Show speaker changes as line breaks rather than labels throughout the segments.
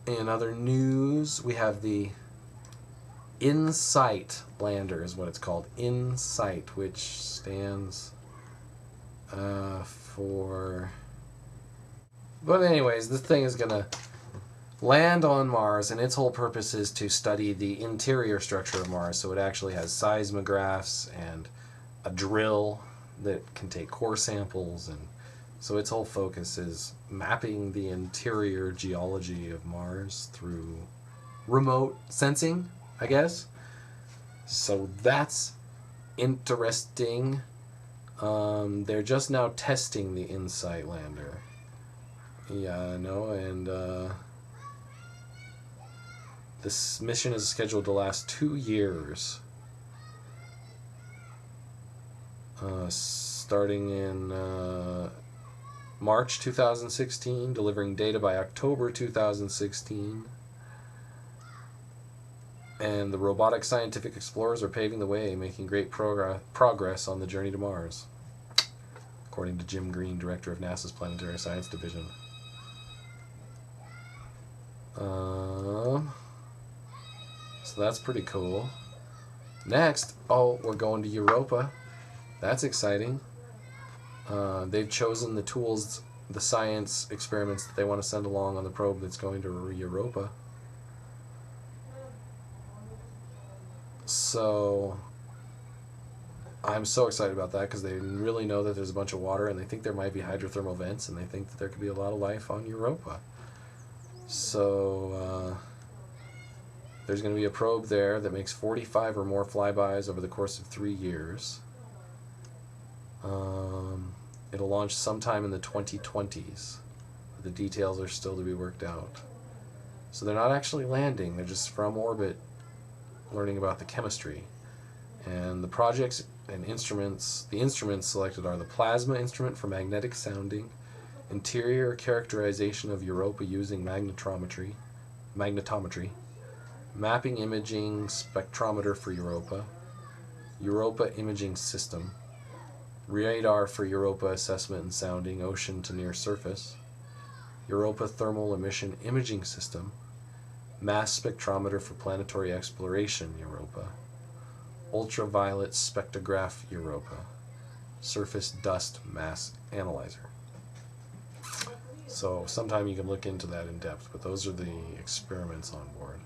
In other news, we have the InSight lander is what it's called. InSight, which stands for... But anyways, this thing is going to land on Mars, and its whole purpose is to study the interior structure of Mars. So it actually has seismographs and a drill that can take core samples, and so its whole focus is mapping the interior geology of Mars through remote sensing, I guess. So that's interesting. They're just now testing the InSight lander. Yeah, I know, and this mission is scheduled to last 2 years. Starting in March 2016, delivering data by October 2016. And the robotic scientific explorers are paving the way, making great progress on the journey to Mars, according to Jim Green, director of NASA's Planetary Science Division. So that's pretty cool. Next, we're going to Europa. That's exciting. They've chosen the tools, the science experiments that they want to send along on the probe that's going to Europa. So I'm so excited about that because they really know that there's a bunch of water, and they think there might be hydrothermal vents, and they think that there could be a lot of life on Europa. So there's going to be a probe there that makes 45 or more flybys over the course of 3 years. It'll launch sometime in the 2020s. The details are still to be worked out. So they're not actually landing, they're just from orbit learning about the chemistry. And the projects and instruments, the instruments selected are the plasma instrument for magnetic sounding, interior characterization of Europa using magnetometry, mapping imaging spectrometer for Europa, Europa imaging system, radar for Europa assessment and sounding ocean to near surface, Europa thermal emission imaging system, mass spectrometer for planetary exploration Europa, ultraviolet spectrograph Europa, surface dust mass analyzer. So sometime you can look into that in depth, but those are the experiments on board.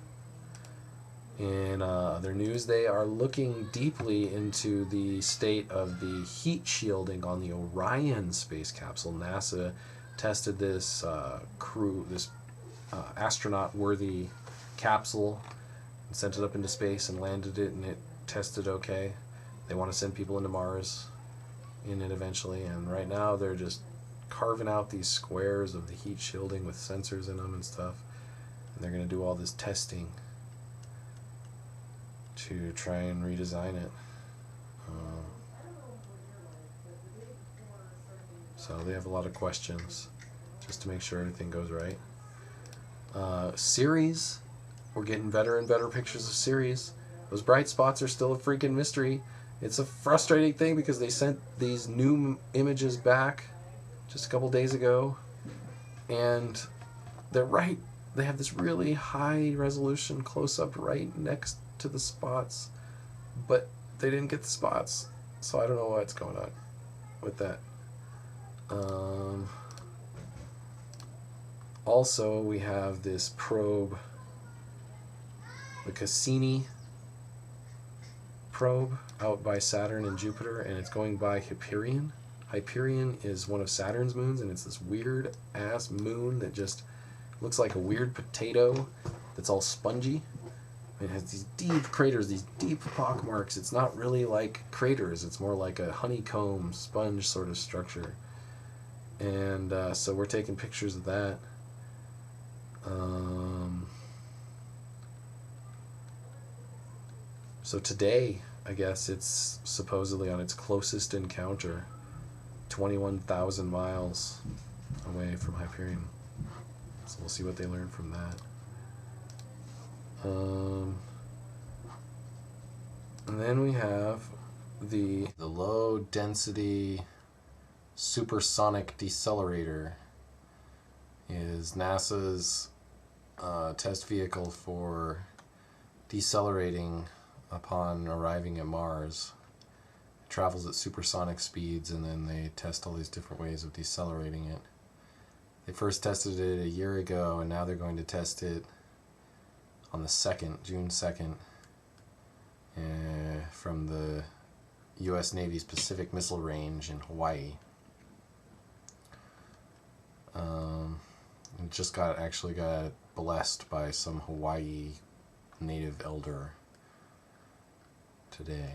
In other news, they are looking deeply into the state of the heat shielding on the Orion space capsule. NASA tested this astronaut-worthy capsule and sent it up into space and landed it, and it tested okay. They want to send people into Mars in it eventually, and right now they're just carving out these squares of the heat shielding with sensors in them and stuff, and they're going to do all this testing to try and redesign it. So they have a lot of questions just to make sure everything goes right. Ceres, we're getting better and better pictures of Ceres. Those bright spots are still a freaking mystery. It's a frustrating thing because they sent these new images back just a couple days ago, and they're right. They have this really high resolution close-up right next to the spots, but they didn't get the spots, so I don't know what's going on with that. Also, we have this probe, the Cassini probe, out by Saturn and Jupiter, and it's going by Hyperion. Hyperion is one of Saturn's moons, and it's this weird ass moon that just looks like a weird potato that's all spongy. It has these deep craters, these deep pock marks. It's not really like craters, it's more like a honeycomb sponge sort of structure. And so we're taking pictures of that. So today, I guess, it's supposedly on its closest encounter, 21,000 miles away from Hyperion. So we'll see what they learn from that. And then we have the low density supersonic decelerator. is NASA's test vehicle for decelerating upon arriving at Mars. It travels at supersonic speeds, and then they test all these different ways of decelerating it. They first tested it a year ago, and now they're going to test it on the 2nd, June 2nd, from the U.S. Navy's Pacific Missile Range in Hawaii. It just actually got blessed by some Hawaii native elder today.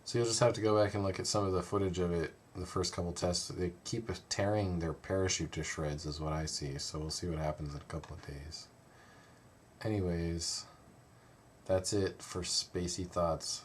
So you'll just have to go back and look at some of the footage of it, the first couple tests. They keep tearing their parachute to shreds is what I see, so we'll see what happens in a couple of days. Anyways, that's it for Spacey Thoughts.